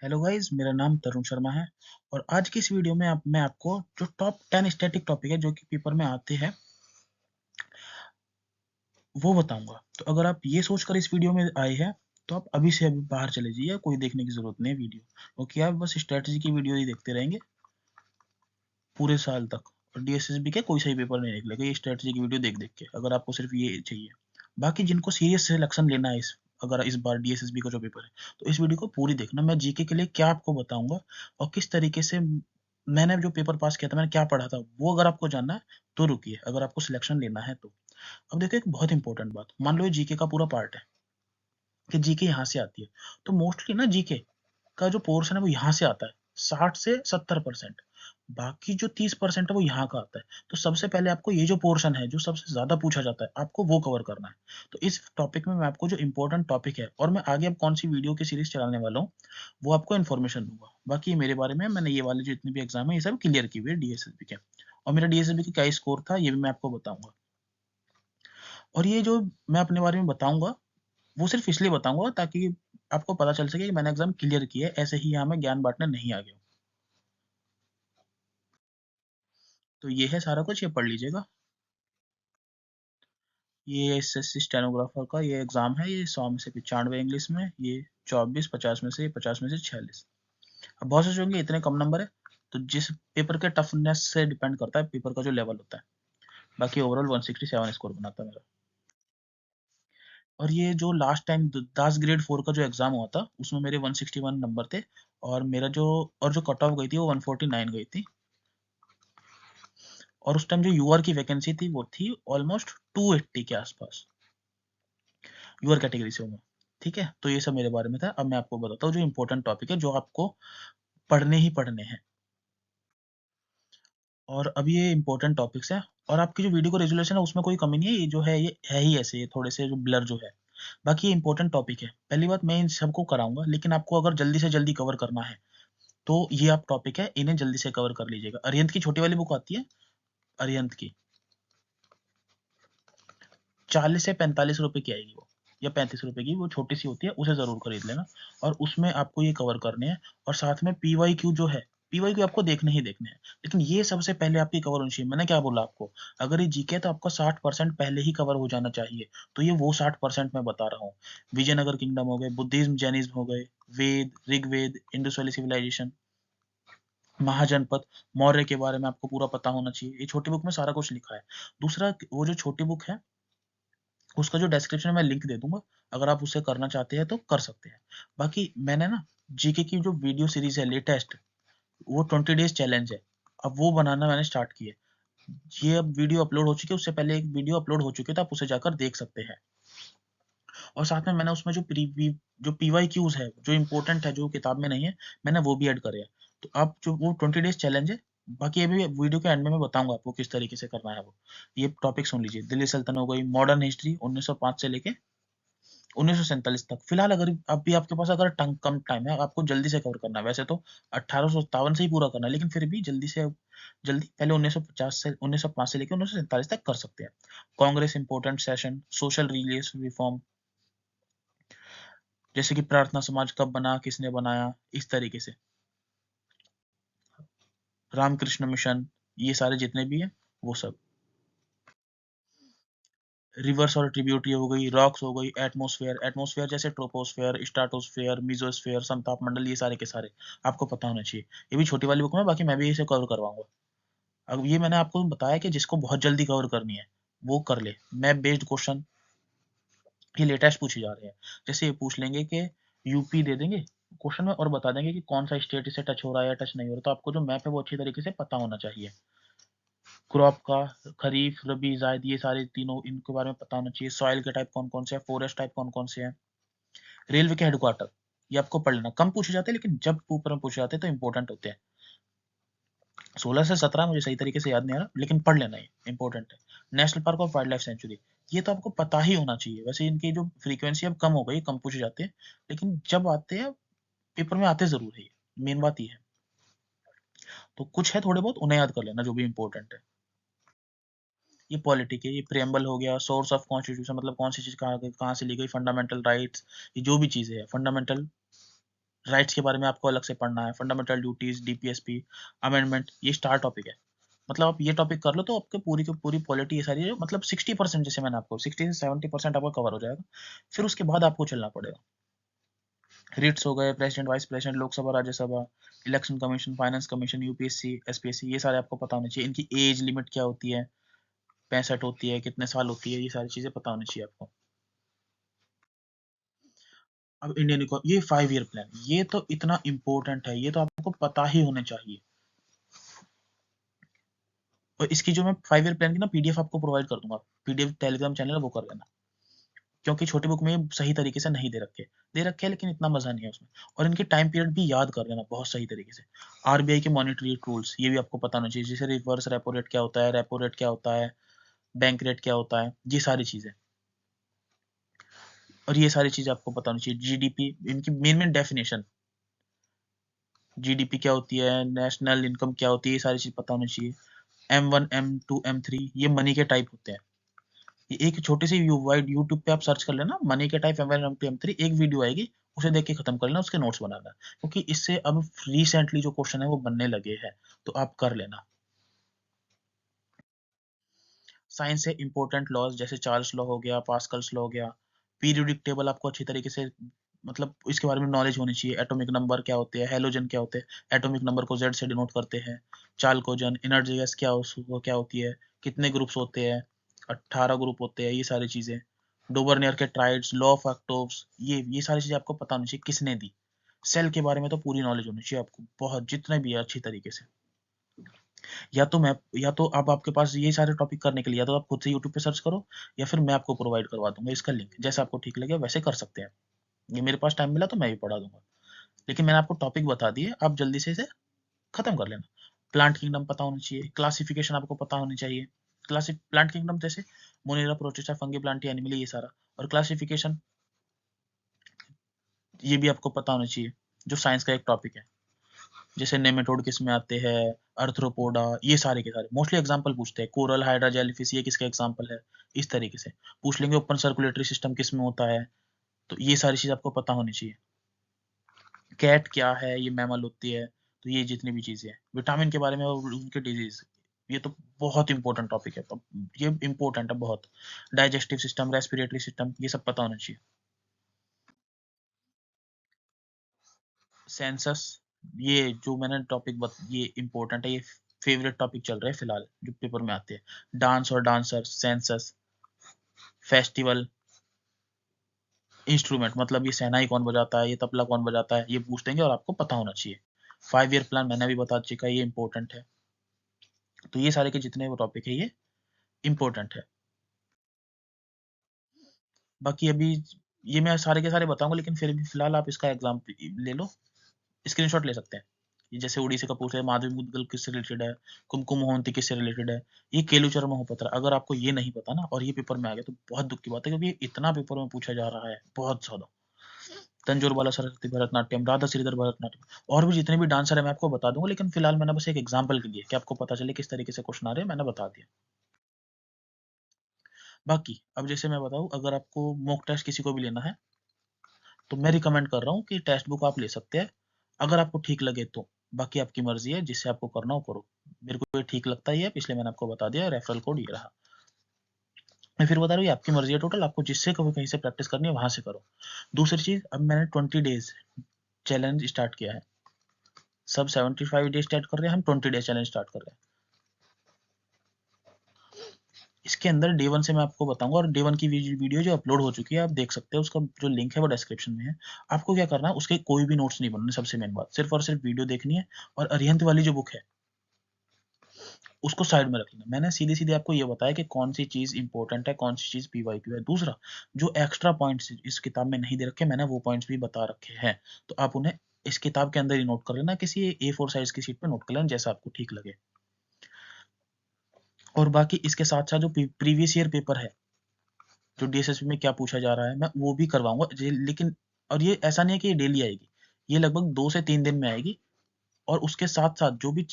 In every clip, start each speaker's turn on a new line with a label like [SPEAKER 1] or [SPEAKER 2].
[SPEAKER 1] Hello guys, मेरा नाम तरुण शर्मा है। और आज की इस वीडियो में मैं आपको जो टॉप 10 स्टैटिक टॉपिक है जो कि पेपर में आते हैं वो बताऊंगा। तो अगर आप ये सोचकर इस वीडियो में आए हैं तो आप अभी से अभी बाहर चले जाइए, कोई देखने की जरूरत नहीं है वीडियो, क्योंकि आप बस स्ट्रेटजी की वीडियो ही देखते रहेंगे पूरे साल तक। और डीएसएसबी के कोई सही पेपर नहीं निकलेगा ये स्ट्रेटजी की वीडियो देख देख के, अगर आपको सिर्फ ये चाहिए। बाकी जिनको सीरियस सिलेक्शन लेना है अगर इस बार डीएसएसबी का जो पेपर है, तो इस वीडियो को पूरी देखना। मैं जीके के लिए क्या आपको बताऊंगा और किस तरीके से मैंने जो पेपर पास किया था, मैंने क्या पढ़ा था, वो अगर आपको जानना है तो रुकिए, अगर आपको सिलेक्शन लेना है तो। अब देखो, एक बहुत इंपॉर्टेंट बात, मान लो ये जीके का पूरा पार्ट है कि जीके यहाँ से आती है, तो मोस्टली ना जीके का जो पोर्शन है वो यहाँ से आता है 60 से 70%। बाकी जो 30% है वो यहाँ का आता है। तो सबसे पहले आपको ये जो पोर्शन है जो सबसे ज्यादा पूछा जाता है, आपको वो कवर करना है। तो इस टॉपिक में मैं आपको जो इंपॉर्टेंट टॉपिक है, और मैं आगे अब कौन सी वीडियो की सीरीज चलाने वाला हूँ, वो आपको इन्फॉर्मेशन दूंगा। बाकी ये मेरे बारे में, मैंने ये वाले जितने भी एग्जाम है ये सब क्लियर किए हुए डीएसएसबी के, और मेरा डीएसएसबी का क्या स्कोर था ये भी मैं आपको बताऊंगा। और ये जो मैं अपने बारे में बताऊंगा वो सिर्फ इसलिए बताऊंगा ताकि आपको पता चल सके कि मैंने एग्जाम क्लियर किया है, ऐसे ही यहाँ मैं ज्ञान बांटने नहीं आ गया हूँ। तो ये है सारा कुछ, ये पढ़ लीजिएगा। ये एसएससी स्टेनोग्राफर का ये एग्जाम है, ये 100 में से 95 इंग्लिश में, ये 24, 50 में से, 50 में से 46। अब बहुत से होंगे इतने कम नंबर है, तो जिस पेपर के टफनेस से डिपेंड करता है पेपर का जो लेवल होता है। बाकी ओवरऑल 167 स्कोर बनाता है मेरा। और ये जो लास्ट टाइम दास ग्रेड 4 का जो एग्जाम हुआ था उसमें मेरे 161 नंबर थे, और मेरा जो और जो कट ऑफ गई थी वो 149 गई थी। और उस टाइम जो यूआर की वैकेंसी थी वो थी ऑलमोस्ट 280 के आसपास, यूआर कैटेगरी से हूँ मैं। ठीक है, तो ये सब मेरे बारे में था। अब मैं आपको बताता हूँ जो इंपॉर्टेंट टॉपिक है जो आपको पढ़ने ही पढ़ने हैं। और अब ये इंपॉर्टेंट टॉपिक्स हैं, और आपकी जो वीडियो का रेजोल्यूशन है उसमें कोई कमी नहीं है, ये जो है ये है ही ऐसे, ये थोड़े से जो ब्लर जो है। बाकी ये इंपॉर्टेंट टॉपिक है। पहली बात, मैं इन सबको कराऊंगा, लेकिन आपको अगर जल्दी से जल्दी कवर करना है तो ये आप टॉपिक है, इन्हें जल्दी से कवर कर लीजिएगा। अरिहंत की छोटी वाली बुक आती है, अरिहंत की 40 से 45 रुपए की आएगी वो, या 35 रुपए की, वो छोटी सी होती है, उसे जरूर खरीद लेना। और उसमें आपको ये कवर करने हैं। और साथ में पीवाई क्यू जो है, पीवाई क्यू आपको देखने ही देखने हैं, लेकिन ये सबसे पहले आपकी कवर होनी चाहिए। मैंने क्या बोला आपको, अगर ये जीके तो आपका 60% पहले ही कवर हो जाना चाहिए। तो ये वो 60% मैं बता रहा हूँ। विजयनगर किंगडम हो गए, बुद्धिज्म जैनिज्म हो गए, Veda, Rigveda, Indus valley civilisation, Mahajanapada, Maurya के बारे में आपको पूरा पता होना चाहिए। ये छोटी बुक में सारा कुछ लिखा है। दूसरा, वो जो छोटी बुक है उसका जो डिस्क्रिप्शन में मैं लिंक दे दूंगा, अगर आप उसे करना चाहते हैं तो कर सकते हैं। बाकी मैंने ना जीके की जो वीडियो सीरीज है लेटेस्ट, वो 20 डेज चैलेंज है, अब वो बनाना मैंने स्टार्ट की है। ये अब वीडियो अपलोड हो चुकी है, उससे पहले एक वीडियो अपलोड हो चुकी है, तो आप उसे जाकर देख सकते हैं। और साथ में मैंने उसमें जो पीवाई क्यूज है जो इंपॉर्टेंट है जो किताब में नहीं है, मैंने वो भी ऐड करे हैं। तो आप जो वो 20 डेज चैलेंज है, बाकी ये भी वीडियो के एंड में मैं बताऊंगा आपको किस तरीके से करना है वो। ये टॉपिक सुन लीजिए, दिल्ली सल्तनत हो गई, मॉडर्न हिस्ट्री 1905 से लेके 1947 तक। फिलहाल अगर अभी आपके पास अगर कम टाइम है, आपको जल्दी से कवर करना है, वैसे तो 1857 से ही पूरा करना है, लेकिन फिर भी जल्दी से जल्दी पहले 1950 से 1905 से लेकर 1947 तक कर सकते हैं। Congress important session, social religious reform, जैसे कि प्रार्थना समाज कब बना, किसने बनाया, इस तरीके से, रामकृष्ण मिशन, ये सारे जितने भी हैं वो सब। रिवर्स और ट्रिब्यूटरी हो गई, रॉक्स हो गई, एटमॉस्फेयर, एटमॉस्फेयर जैसे ट्रोपोस्फेयर, स्ट्राटोस्फेयर, मिजोस्फेयर, समताप मंडल, ये सारे के सारे आपको पता होना चाहिए। ये भी छोटी वाली बुक में, बाकी मैं भी इसे कवर करवाऊंगा। अब ये मैंने आपको बताया कि जिसको बहुत जल्दी कवर करनी है वो कर ले। मैप बेस्ड क्वेश्चन ये लेटेस्ट पूछे जा रहे हैं। जैसे ये पूछ लेंगे कि यूपी दे देंगे क्वेश्चन में, और बता देंगे कि कौन सा स्टेट इसे टच हो रहा है या टच नहीं हो रहा, तो आपको जो मैप है वो अच्छी तरीके से पता होना चाहिए। क्रॉप का, खरीफ, रबी, जायद, ये सारे तीनों इनके बारे में पता होना चाहिए। सॉइल के टाइप कौन कौन से हैं, फॉरेस्ट टाइप कौन कौन से हैं, रेलवे के हेडक्वार्टर, ये आपको पढ़ लेना। कम पूछे जाते हैं लेकिन जब ऊपर में पूछे जाते हैं तो इंपॉर्टेंट होते हैं। 16 से 17 मुझे सही तरीके से याद नहीं आ रहा, लेकिन पढ़ लेना, ये इंपॉर्टेंट है। नेशनल पार्क और वाइल्ड लाइफ सेंचुरी, ये तो आपको पता ही होना चाहिए। वैसे इनकी जो फ्रीक्वेंसी अब कम हो गई, कम पूछे जाते हैं, लेकिन जब आते हैं पेपर में आते जरूर है, मेन बात ये है। तो कुछ है थोड़े बहुत, उन्हें याद कर लेना जो भी इंपॉर्टेंट है। ये पॉलिटिक है, ये प्रेम्बल हो गया, सोर्स ऑफ कॉन्स्टिट्यूशन मतलब कौन सी चीज कहाँ कहाँ से ली गई, फंडामेंटल राइट्स, ये जो भी चीजें है फंडामेंटल राइट्स के बारे में आपको अलग से पढ़ना है, फंडामेंटल ड्यूटीज, डीपीएसपी, अमेंडमेंट, ये स्टार टॉपिक है। मतलब आप ये टॉपिक कर लो तो आपके पूरी की पूरी पॉलिटी ये सारी मतलब 60%, जैसे मैंने आपको 60 से 70% आपका कवर हो जाएगा। फिर उसके बाद आपको चलना पड़ेगा। रिट्स हो गए, president, vice president, Lok Sabha, Rajya Sabha, election commission, finance commission, UPSC, SPSC, ये सारे आपको पता होने चाहिए। इनकी एज लिमिट क्या होती है, 65 होती है, कितने साल होती है, ये सारी चीजें पता होनी चाहिए आपको। अब इंडियन ये 5 ईयर प्लान, ये तो इतना इंपॉर्टेंट है, ये तो आपको पता ही होना चाहिए। और इसकी जो मैं 5 ईयर प्लान की ना पीडीएफ आपको प्रोवाइड कर दूंगा, पीडीएफ टेलीग्राम चैनल है वो कर लेना, क्योंकि छोटी बुक में सही तरीके से नहीं दे रखे हैं, लेकिन इतना मजा नहीं है उसमें। और इनके टाइम पीरियड भी याद कर लेना बहुत सही तरीके से। आरबीआई के मॉनेटरी रूल्स, ये भी आपको पता होना चाहिए, जैसे रिवर्स रेपो रेट क्या होता है, रेपो रेट क्या होता है, बैंक रेट क्या होता है, ये सारी चीजें। और ये सारी चीजें आपको पता होनी चाहिए। जीडीपी, इनकी मेन डेफिनेशन, जीडीपी क्या होती है, नेशनल इनकम क्या होती है, ये सारी चीज पता होनी चाहिए। M1, M2, M3, ये मनी के टाइप होते हैं। ये एक छोटी सी वाइड यूट्यूब पे आप सर्च कर लेना, मनी के टाइप M1, M2, M3, एक वीडियो आएगी, उसे देख के खत्म कर लेना, उसके नोट्स बनाना, क्योंकि इससे अब रिसेंटली जो क्वेश्चन है वो बनने लगे हैं, तो आप कर लेना। साइंस से इंपॉर्टेंट लॉज, जैसे चार्ल्स लॉ हो गया, पास्कल्स लॉ हो गया। पीरियोडिक टेबल आपको अच्छी तरीके से मतलब इसके बारे में नॉलेज होनी चाहिए। एटॉमिक नंबर क्या होते हैं, हेलोजन क्या होते हैं, एटॉमिक नंबर को जेड से डिनोट करते हैं। चाल्कोजन, एनर्जी गैस क्या होती है, कितने ग्रुप्स होते हैं, 18 ग्रुप होते हैं, ये सारी चीजें। डोबरनियर के ट्राइड्स, लॉ ऑफ एक्टोव्स, ये सारी चीजें आपको पता होनी चाहिए, किसने दी। सेल के बारे में तो पूरी नॉलेज होनी चाहिए आपको, बहुत, जितने भी है अच्छी तरीके से। या तो अब आपके पास ये सारे टॉपिक करने के लिए या तो आप खुद से यूट्यूब पे सर्च करो, या फिर मैं आपको प्रोवाइड करवा दूंगा इसका लिंक, जैसे आपको ठीक लगे वैसे कर सकते हैं। ये मेरे पास टाइम मिला तो मैं भी पढ़ा दूंगा, लेकिन मैंने आपको टॉपिक बता दिए, आप जल्दी से इसे खत्म कर लेना। प्लांट किंगडम पता होनी चाहिए, क्लासिफिकेशन आपको पता होनी चाहिए। क्लासिक प्लांट किंगडम जैसे मोनेरा, प्रोटिस्टा, फंगी, प्लांटी, एनिमली, ये सारा। और क्लासिफिकेशन ये भी आपको पता होना चाहिए, जो साइंस का एक टॉपिक है। जैसे नेमेटोड किस में आते हैं, अर्थ्रोपोडा, ये सारे के सारे मोस्टली एग्जांपल पूछते हैं। कोरल, हाइड्रा, जेलीफिश, ये किसका एग्जांपल है, इस तरीके से पूछ लेंगे। ओपन सर्कुलेटरी सिस्टम किस में होता है, तो ये सारी चीज आपको पता होनी चाहिए। कैट क्या है, ये मैमल होती है, तो ये जितनी भी चीजें हैं, विटामिन के बारे में और उनके डिजीज, ये तो बहुत इंपॉर्टेंट टॉपिक है, तो ये इंपॉर्टेंट है बहुत। डाइजेस्टिव सिस्टम, रेस्पिरेटरी सिस्टम, ये सब पता होना चाहिए। सेंसस, ये जो मैंने टॉपिक ये इंपॉर्टेंट है, ये फेवरेट टॉपिक चल रहा है फिलहाल जो पेपर में आते हैं। डांस और डांसर, सेंसस, फेस्टिवल, इंस्ट्रूमेंट, मतलब ये शहनाई कौन बजाता है, ये तबला कौन बजाता है, ये पूछ देंगे और आपको पता होना चाहिए। 5 ईयर प्लान मैंने भी बता चुका है, ये इंपॉर्टेंट है। तो ये सारे के जितने वो टॉपिक है ये इंपॉर्टेंट है। बाकी अभी ये मैं सारे के सारे बताऊंगा, लेकिन फिर भी फिलहाल आप इसका एग्जाम ले लो, स्क्रीनशॉट ले सकते हैं। ये जैसे उड़ीसा का पूछ रहे हैं, माधवी मुद्गल किससे रिलेटेड है, कुमकुम मोहंती किससे रिलेटेड है, ये केलुचरण मोहपत्र, अगर आपको ये नहीं पता ना और ये पेपर में आ गया तो बहुत दुख की बात है, क्योंकि ये इतना पेपर में पूछा जा रहा है बहुत ज्यादा। तंजोर बाला सरस्वती भरतनाट्यम, राधा श्रीधर भरतनाट्यम, और भी जितने भी डांसर है मैं आपको बता दूंगा, लेकिन फिलहाल मैंने बस एक एग्जाम्पल के लिए कि आपको पता चले किस तरीके से क्वेश्चन आ रहे हैं, मैंने बता दिया। बाकी अब जैसे मैं बताऊं, अगर आपको मॉक टेस्ट किसी को भी लेना है तो मैं रिकमेंड कर रहा हूँ कि टेक्स्ट बुक आप ले सकते हैं, अगर आपको ठीक लगे तो। बाकी आपकी मर्जी है, जिससे आपको करना हो करो। मेरे को ये ठीक लगता ही है, इसलिए मैंने आपको बता दिया, रेफरल कोड ये रहा। मैं फिर बता रहा हूँ, ये आपकी मर्जी है टोटल, आपको जिससे कभी कहीं से प्रैक्टिस करनी है वहां से करो। दूसरी चीज, अब मैंने 20 डेज चैलेंज स्टार्ट किया है। सब 75 डेज स्टार्ट कर रहे हैं, हम 20 डेज चैलेंज स्टार्ट कर रहे हैं। इसके अंदर डे 1 से मैं आपको बताऊंगा, और डे 1 की वीडियो जो अपलोड हो चुकी है आप देख सकते हैं, उसका जो लिंक है वो डिस्क्रिप्शन में है। आपको क्या करना है, उसके कोई भी नोट्स नहीं बनने, सबसे मेन बात, सिर्फ और सिर्फ वीडियो देखनी है। और अरिहंत वाली जो बुक है उसको साइड में रख लेना। मैंने सीधे सीधे आपको ये बताया कि कौन सी चीज इंपॉर्टेंट है, कौन सी चीज पीवाईक्यू है। दूसरा, जो एक्स्ट्रा पॉइंट्स इस किताब में नहीं दे रखे, मैंने वो पॉइंट्स भी बता रखे हैं, तो आप उन्हें इस किताब के अंदर ही नोट कर लेना, किसी A4 साइज की शीट पे नोट कर लेना, जैसा आपको ठीक लगे। और बाकी इसके साथ साथ जो प्रीवियस ईयर पेपर है, जो डीएसएसपी में क्या पूछा जा रहा है, मैं वो भी करवाऊंगा लेकिन, और ये ऐसा नहीं है कि ये डेली आएगी, ये लगभग 2 से 3 दिन में आएगी। और उसके साथ साथ जो भी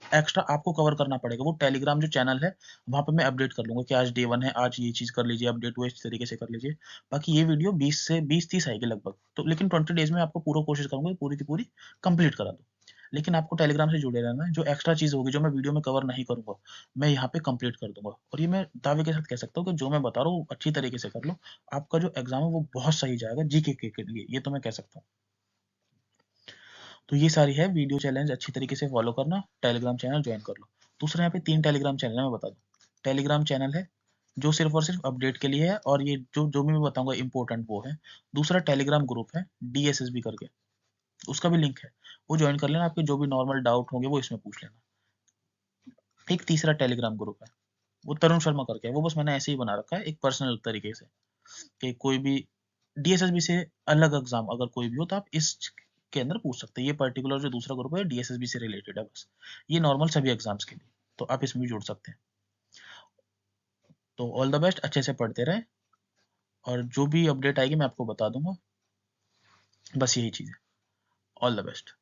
[SPEAKER 1] एक्स्ट्रा आपको कवर करना पड़ेगा। वो टेलीग्राम जो चैनल है, वहाँ पे मैं अपडेट कर लूँगा कि आज डे 1 है, आज ये चीज़ कर लीजिए, अपडेट हुआ इस तरीके से कर लीजिए। बाकी ये वीडियो 20 से 20-30 आएगी लगभग। तो लेकिन 20 डेज़ में आपको पूरा कोशिश करूँगा कि पूरी की पूरी कंप्लीट करा दूँ। लेकिन आपको टेलीग्राम से जुड़े रहना है, जो एक्स्ट्रा चीज़ होगी, जो मैं वीडियो में कवर नहीं करूँगा, मैं यहाँ पे कंप्लीट कर दूँगा। और ये मैं दावे के साथ कह सकता हूँ कि जो मैं बता रहा हूँ, वो अच्छी तरीके से कर लो। आपका जो एग्ज़ाम है, वो बहुत सही जाएगा जीके के लिए, ये तो मैं कह सकता हूँ। तो ये सारी है वीडियो चैलेंज, अच्छी तरीके से फॉलो करना, टेलीग्राम चैनल ज्वाइन कर लो। दूसरा यहाँ पे 3 टेलीग्राम चैनल है, मैं बता दूँ। टेलीग्राम चैनल है जो सिर्फ और सिर्फ अपडेट के लिए है, और ये जो जो भी मैं बताऊंगा इंपॉर्टेंट वो है। दूसरा टेलीग्राम ग्रुप है DSSB करके, उसका भी लिंक है, वो ज्वाइन कर लेना। आपके जो भी नॉर्मल डाउट होंगे वो इसमें पूछ लेना। एक तीसरा टेलीग्राम ग्रुप है, वो तरुण शर्मा करके है, वो बस मैंने ऐसे ही बना रखा है एक पर्सनल तरीके से, कि कोई भी DSSB से अलग एग्जाम अगर कोई भी हो तो आप इस के अंदर पूछ सकते हैं। ये पर्टिकुलर जो दूसरा ग्रुप है DSSB से रिलेटेड है बस, ये नॉर्मल सभी एग्जाम्स के लिए, तो आप इसमें भी जुड़ सकते हैं। तो ऑल द बेस्ट, अच्छे से पढ़ते रहें, और जो भी अपडेट आएगी मैं आपको बता दूंगा। बस यही चीज़ है। All the best.